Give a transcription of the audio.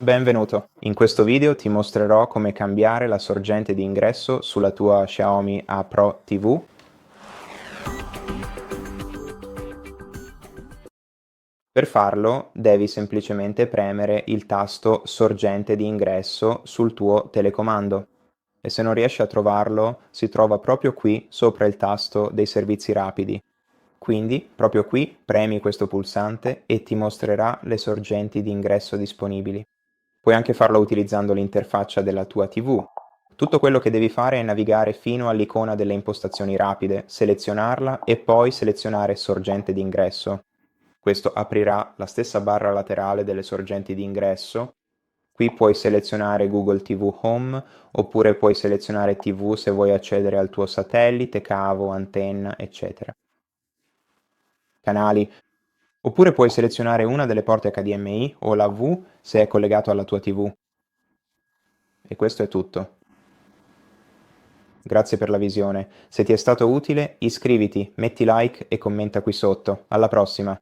Benvenuto. In questo video ti mostrerò come cambiare la sorgente di ingresso sulla tua Xiaomi A Pro TV. Per farlo devi semplicemente premere il tasto sorgente di ingresso sul tuo telecomando e se non riesci a trovarlo si trova proprio qui sopra il tasto dei servizi rapidi. Quindi proprio qui premi questo pulsante e ti mostrerà le sorgenti di ingresso disponibili. Puoi anche farlo utilizzando l'interfaccia della tua TV. Tutto quello che devi fare è navigare fino all'icona delle impostazioni rapide, selezionarla e poi selezionare sorgente di ingresso. Questo aprirà la stessa barra laterale delle sorgenti di ingresso. Qui puoi selezionare Google TV Home oppure puoi selezionare TV se vuoi accedere al tuo satellite, cavo, antenna, eccetera. Canali. Oppure puoi selezionare una delle porte HDMI o la V se è collegato alla tua TV. E questo è tutto. Grazie per la visione. Se ti è stato utile, iscriviti, metti like e commenta qui sotto. Alla prossima!